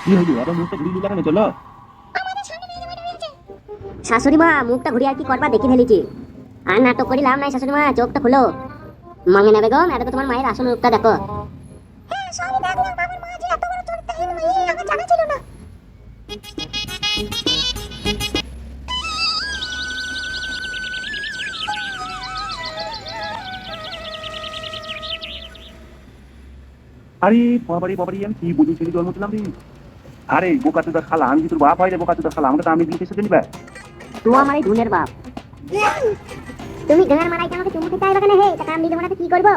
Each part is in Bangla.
কি হইলো আবার মুখটা ঘুরিয়ে লাগানো চলো। শাশুড়ি মা মুখটা ঘুরিয়ে আর কি করবা দেখি ফেলেছি। আর নাটক করি লাভ নাই শাশুড়ি মা, চোখটা খুলো। মাঙ্গেনা বেগম, এটা তো তোমার মায়ের আসল রূপটা দেখো। আরে বাবারি বাবারি, আমি কি বুঝি ছেলে জন্ম দিলাম রে। আরে বোকা চোদার শালা, আমি কি তোর বাপ হয় রে? বোকা চোদার শালা, আমাকে তো আমি দিয়ে এসে নিবে। তো আমার এই ধুনের বাপ। তুমি গাঁর মারাই আমাকে চুমু খেতে আইবা কেন? হে তা কাম দিলে মানে কি করব?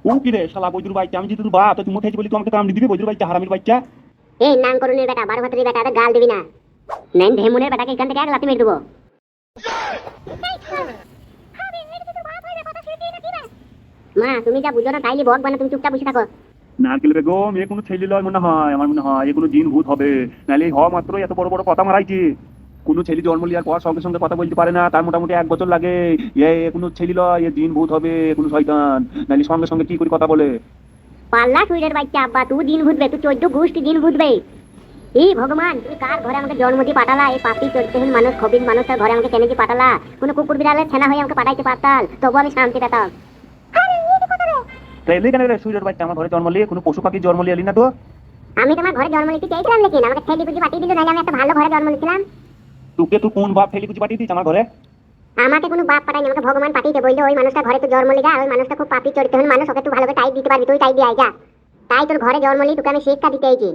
ও কি রে শালা, বৈদুর বাচ্চা, আমি যে তোর বাপ, তুই মুখে বলি তোমাকে কামড়ি দিবি? বৈদুর বাচ্চা, হারামির বাচ্চা। এই নাং করুনের বেটা, বারো ভাতের বেটা, গাল দিবি না। নেন ঢেমুনের বেটাকে এখান থেকে এক লাথি মেরে দেবো। মা তুমি যা বুঝো না তাইলে বক বানা, তুমি চুপচাপ বসে থাকো। নারকেল বেগম, এ কোনো ছেলে লয় মনে হয়, আমার মনে হয় এ কোনো জিন ভূত হবে। নাহলে এই হওয়া মাত্র এত বড় বড় কথা মারাইছে। কোনো ছেলে জন্ম লিয়ার পর সঙ্গে সঙ্গে কথা বলতে পারে না, তার মোটামুটি 1 বছর লাগে। এ কোনো ছেলে লয়, এ জিন ভূত হবে, কোনো শয়তান। নাহলে সঙ্গে সঙ্গে কি করে কথা বলে? পাল্লা সুইরের বাচ্চা আব্বা, তুই দিন ভুতবে, তুই 14 গোষ্ঠী দিন ভুতবে। এই ভগবান, তুমি কার ঘরে আমাকে জন্ম দিয়ে পাঠালা? এই পাপি চরিত্রহীন মানুষ, খবির মানুষ, তার ঘরে আমাকে কেন দিয়ে পাঠালা? কোনো কুকুর বিড়ালের ছেনা হয়ে আমাকে পাঠাইতে পারতাল, তবু আমি শান্তি পেতাম। তাইলে কেন রে সুইরের বাচ্চা আমার ঘরে জন্ম লিয়ে? কোনো পশু পাখি জন্ম লিয়ালি না তো? আমি তোমার ঘরে জন্ম নিতে চাইছিলাম, লেকিন আমাকে ঠেলি বুঝি পাঠিয়ে দিল, নাহলে আমি একটা ভালো ঘরে জন্ম নিয়েছিলাম। তোকে তুই কোন বাপ ফেলি কিছু পাঠিয়ে দিস আমার ঘরে? আমাকে কোনো বাপ পাঠায়নি, আমাকে ভগবান পাঠিয়ে বললো ওই মানুষটা ঘরে তো জন্ম লিগা, ওই মানুষটা খুব পাপি চরিত্রহীন মানুষ, ওকে তুই ভালো করে টাইপ দিতে পারবি, তুই টাইপ দিয়ে আয় যা। তাই তোর ঘরে জন্ম নিয়ে তোকে আমি শিক্ষা দিতে আইছি।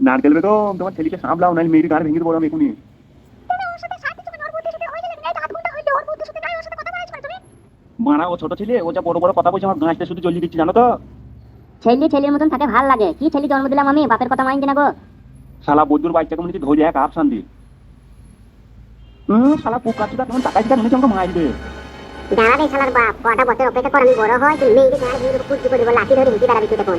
নারকেল বেগম, তোমার ছেলেকে সামলাও, নাহলে মেয়ের গাড়ি ভেঙে দেবো আমি এখনই। মারা, ও ছোট ছেলে, ও যা বড় বড় কথা বলছে আমার গাঁছটা শুধু জ্বলিয়ে দিচ্ছি, জানো তো? ছেলের মতন থাকে ভাল লাগে, কি ছেলে জন্ম দিলাম আমি, বাপের কথা মানছি না গো। শালা বৈদ্যুর বাচ্চাকে মনে হচ্ছে ধরে এক আপসান দি। শালা পোকা চুদা, তখন টাকা দিতে মনে হচ্ছে আমাকে মারবে। দাঁড়াবে শালার বাপ, কটা বছর অপেক্ষা কর, আমি বড় হয়, তুমি মেয়েকে গাড়ি ভেঙে কুচি করে দেবো, লাঠি ধরে হিঁচি বেড়াবি তুই তখন।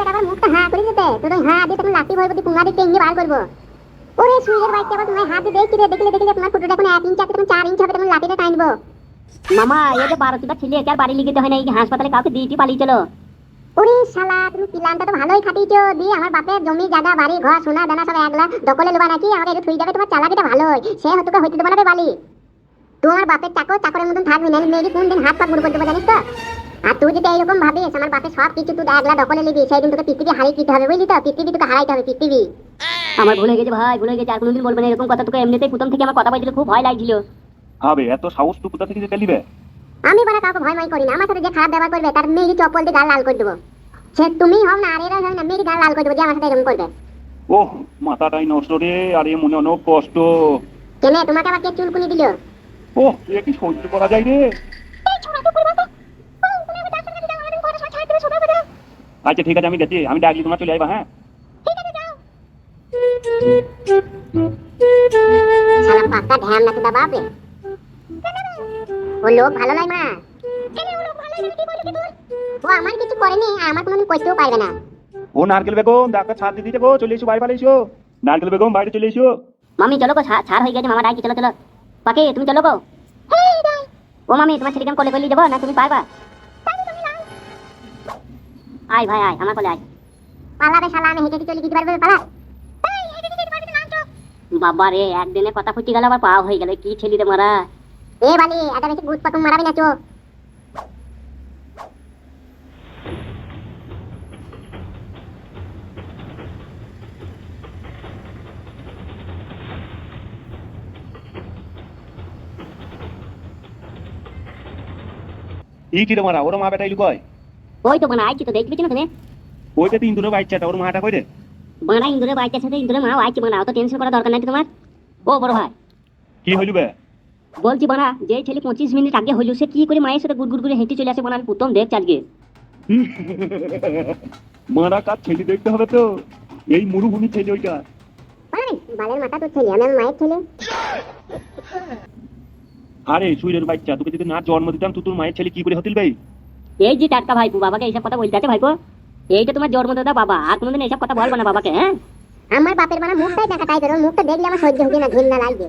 আবার মুখটা হ্যাঁ করে দিতে, তুই হ্যাঁ দিয়ে তখন লাঠি ভরবো, পুঙ্গা দিয়ে টেঙ্গি বার করবো। ওরে সুইয়ের বাচ্চা, আবার তোমার হাত দিয়ে দেখছি রে, দেখলে তোমার ফুটোটা এখন 1 ইঞ্চ আছে, তখন 4 ইঞ্চ হবে, তখন লাঠিটা টানবো। মামা এই যে 12টা ছেলে একে আর বাড়ি লিখে হয় না, এই হাসপাতালে কাউকে দিয়েছি পালিয়ে চলো। ওরে শালা, তুমি প্ল্যানটা তো ভালোই খাটিয়েছো, দিয়ে আমার বাপের জমি জায়গা বাড়ি ঘর সোনা দানা সব একলা দখলে লোবা নাকি? আমাকে একটু থুই যাবে, তোমার চালাকিটা ভালোই, সে হয়তো হইতে দেবো না রে বালি। তোমার বাপের চাকরের মতন থাকবি না, মেয়েকে কোন দিন হাত পা মুড়ো করে দেবো জানিস তো? আর তুই যদি এইরকম ভাবিস আমার বাপের সব কিছু তুই একলা দখলে নিবি, সেই দিন তোকে পৃথিবী হারিয়ে দিতে হবে, বুঝলি তো? পৃথিবী তোকে হারাইতে হবে, পৃথিবী। আমার ভুল হয়ে গেছে ভাই, ভুল হয়ে গেছে, আর কোনোদিন বলবে না এরকম কথা। তোকে এমনিতেই প্রথম থেকে আমার কথা বলতে খুব ভয় লাগছিল। হবে এত সাহস তো কোথা থেকে যে লিবে? আমি বলে কাউকে ভয় করি না, আমার সাথে যে খারাপ ব্যবহার করবে তার মেয়ের চপ্পল দিয়ে গাল লাল করে দেবো। সে তুমি হও না আর এরা হয় না, মেয়ের গাল লাল করে দেবো যে আমার সাথে এরকম করবে। ওহ, মাথাটাই নষ্ট রে, আরে মনে অনেক কষ্ট। কেনে তোমাকে আবার কে চুলকুনি দিল? ওহ, এ কি সহ্য করা যায় রে? আচ্ছা ঠিক আছে, আমি গেছি, আমি ডাকলি তোমার চলে আইবা, হ্যাঁ? শালা পাক্কা ঢ্যাম না তোদা বাপ রে। ও লোক ভালো নয় মা। ও আমার কিছু করেনি, আমার কোনোদিন করতেও পারবে না। ও নারকেল বেগম, ডাক্তার ছাড় দিয়ে দিতে গো, চলে এসো, বাইরে এসো। নারকেল বেগম, বাইরে চলে এসো। মামি চলো গো, ছাড় হয়ে গেছে, মামা ডাকি, চলো চলো। পাকে তুমি চলো গো। ও মামি, তোমার ছেলেকে আমি কোলে করে যাবো না, তুমি পারবা? আয় ভাই আয়, আমার কোলে আয়। পালাবে শালা, আমি হেঁটে চলে যেতে পারবে? পালা। বাবা রে, একদিনে কথা ফুটে গেল, আবার পা হয়ে গেল, কি ছেলে রে মারা। এ বালি, এটা বেশি ভূত পাকুম মারাবি না চো। ই কি রে মারা, ওর মা বেটাই লুকয়? ওই তো বানা আইছি তো, দেখবি না তুমি? ওইটা তিন দূরে বাচ্চাটা, ওর মাটা কই রে? বানা ইন্দুরে বাইকের সাথে ইন্দুরে মা আইছি, বানা অত টেনশন করা দরকার নাই তোমার। ও বড় ভাই, কি হইল বে? বলছি বানা, যে ছেলে 25 মিনিট আগে হইল, সে কি করে মায়ের সাথে গুড় করে হেঁটে চলে আসে? বানা আমি প্রথম দেখছি আজকে। মারা কাজ ছেলে দেখতে হবে তো, এই মরুভূমি ছেলে ওইটা। বালের মাথা তোর ছেলে, আমি আমার মায়ের ছেলে। আরে সুইরের বাচ্চা, তোকে যদি না জন্ম দিতাম তুই তোর মায়ের ছেলে কি করে হতিল ভাই? এই যে টাটকা ভাইপু, বাবাকে এইসব কথা বলতে আছে ভাইপু? এইটা তোমার জন্মদাতা বাবা, আর কোনোদিন এইসব কথা বলবো না বাবাকে, হ্যাঁ? আমার বাপের বানা মুখটাই দেখাটাই ধরো, মুখটা দেখলে আমার সহ্য হবে না, ঘৃণা লাগবে।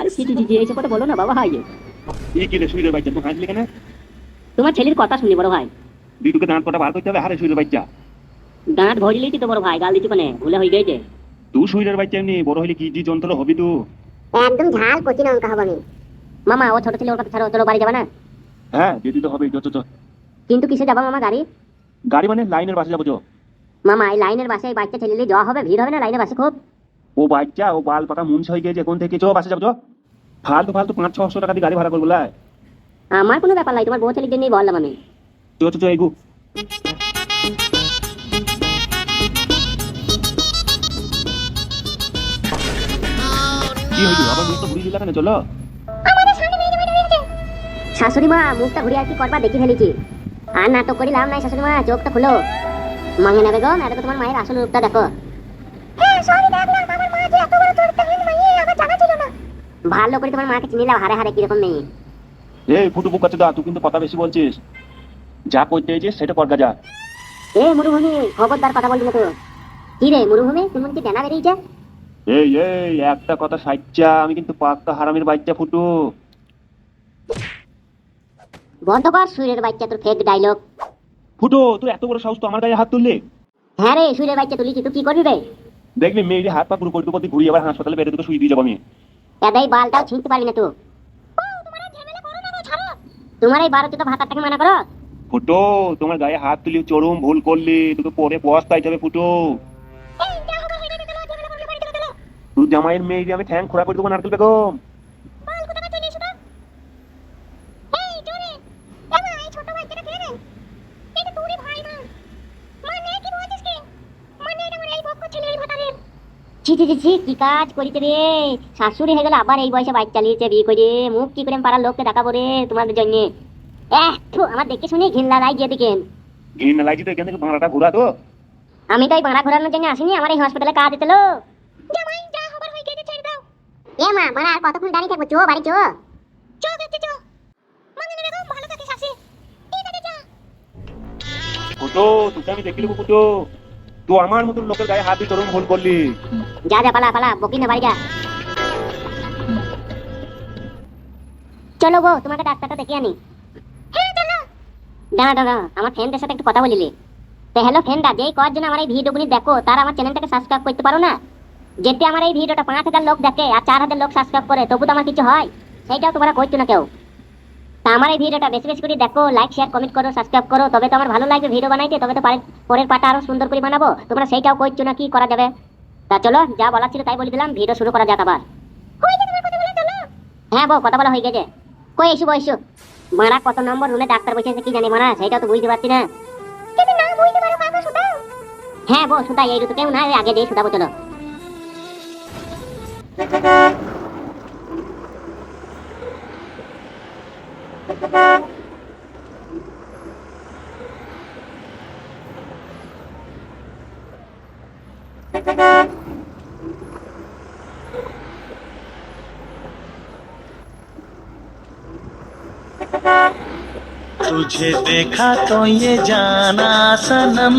আরে জি জি জি, এইসব কথা বলো না বাবা। হয় এই কি রে সুইরের বাচ্চা, তুই হাসলি কেন? তোমার ছেলের কথা শুনি বড় ভাই। বিটুকে দাঁত কটা বার করতে হবে, হারে শুইরের বাচ্চা। দাঁত ভরলেই তো বড় ভাই, গাল দিচ্ছি কোনে, ভুলে হয়ে গেছে। তুই শুইরের বাচ্চা, এমনি বড় হইলে কি জি যন্ত্র হবি তুই। একদম ঝাল কচি লঙ্কা হবো আমি। মামা ও ছোট ছেলে, ওর কথা ছাড়ো, চলো বাড়ি যাবে না? হ্যাঁ যেতে তো হবেই, চ চ চ। কিন্তু কিসে যাবা মামা গাড়ি? গাড়ি মানে লাইনের বাসে যাবো চ। মামা এই লাইনের বাসে এই বাচ্চা ছেলে নিয়ে যাওয়া হবে, ভিড় হবে না লাইনের বাসে খুব? ও বাচ্চা, ও বাল পাকা মুন্স হয়ে গেছে এখন থেকে, চ বাসে যাবো চ। ফালতু ফালতু 500-600 টাকা দিয়ে গাড়ি ভাড়া করবো লাই। আমার কোনো ব্যাপার নাই, তোমার বউ ছেলের জন্যই বললাম আমি। চ চ চ এগু। কি হইলো আবার, মুখ তো ঘুরিয়ে দিলা কেন, চলো। শাশুড়ি মা মুখটা ঘুরিয়ে আর কি করবা দেখি ফেলেছি। আর নাটক করি লাভ নাই শাশুড়ি মা, চোখটা খুলো। মাঙে নেবে গো, না দেখো তোমার মায়ের আসল রূপটা দেখো। ভালো করে তোমার মাকে চিনি নাও, হারে হারে কিরকম মেয়ে। এই ফুটু বুকাচ্ছে দা, তুই কিন্তু কথা বেশি বলছিস। যা করতে চাইছিস সেটা কর গা, যা। এ মরুভূমি, খবরদার কথা বলবি না তো। কি রে মরুভূমি, তুমি কি ডানা বেরিয়েছে? এই এই একটা কথা সাইচ্চা, আমি কিন্তু পাক্কা হারামির বাচ্চা ফুটু। বন্ধ কর সুরের বাচ্চা তোর ফেক ডায়লগ। ফুটু তুই এত বড় সাহস তো আমার গায়ে হাত তুললি। হ্যাঁ রে সুরের বাচ্চা তুলিছি, তুই কি করবি রে? দেখবি মেয়ের হাত পা পুরো করতে করতে ঘুরিয়ে আবার হাসপাতালে বেরোতে তোকে শুই দিয়ে যাবো আমি। এদাই বালটাও ছিঁড়তে পারবি না তুই। তোমার এই 12 চোদ্দ ভাতারটাকে মানা করো। ফুটো তোমার গায়ে হাত তুলি চরম ভুল করলি, তোকে পরে পস্তাইতে হবে ফুটো। তুই জামাইয়ের মেয়ে আমি ঠ্যাং খোড়া করে দেবো নারকেল বেগম। ছি ছি ছি ছি, কি কাজ করিতে রে? শাশুড়ি হয়ে গেলে আবার এই বয়সে বাইক চালিয়েছে, বিয়ে করে মুখ কি করে পাড়ার লোককে দেখাবো রে তোমাদের জন্য। আমার দেখে শুনে ঘিন্না লাই গিয়ে দেখেন। ঘিন্না লাগছে তো, এখান থেকে ভাড়াটা ঘোরা তো। আমি তো এই ভাড়া ঘোরানোর জন্য আসিনি, আমার এই হাসপাতালে কাজ দিতে লো। এ মা, মানে আর কতক্ষণ দাঁড়িয়ে থাকবো, চো বাড়ি চো। ফুটো তোকে আমি দেখি নেবো ফুটো, তুই আমার মতন লোকের গায়ে হাত দিয়ে চরম ভুল করলি। যা যা পালা পালা, বকি না বাড়ি যা। চলো গো, তোমাকে ডাক্তারটা দেখে আনি। দাঁড়া দাঁড়া, আমার ফ্রেন্ডের সাথে একটু কথা বলিলি। তো হ্যালো ফ্রেন্ডরা, যেই কয়ের জন্য আমার এই ভিডিওগুলি দেখো তার আমার চ্যানেলটাকে সাবস্ক্রাইব করতে পারো না? যেতে আমার এই ভিডিওটা 5,000 লোক দেখে আর 4,000 লোক সাবস্ক্রাইব করে, তবু তো আমার কিছু হয়, সেইটাও তোমরা করছো না কেউ। তা আমার এই ভিডিওটা বেশি বেশি করে দেখো, লাইক শেয়ার কমেন্ট করো, সাবস্ক্রাইব করো, তবে তো আমার ভালো লাগবে ভিডিও বানাইতে, তবে তো পরের পাটা আরো সুন্দর করে বানাবো। তোমরা সেইটাও করছো না, কি করা যাবে? তা চলো, যা বলার ছিল তাই বলে দিলাম, ভিডিও শুরু করা যাক আবার। হ্যাঁ বউ, কথা বলা হয়ে গেছে। কই এসো বসো। মারা কত নম্বর রুমে ডাক্তার বসে আছে কি জানি মারা, সেইটাও তো বুঝতে পারছি না। হ্যাঁ বউ সুতাই, এই ঋতুতেও না, আগে দিয়ে সুতাবো চলো। तुझे देखा तो ये जाना सनम,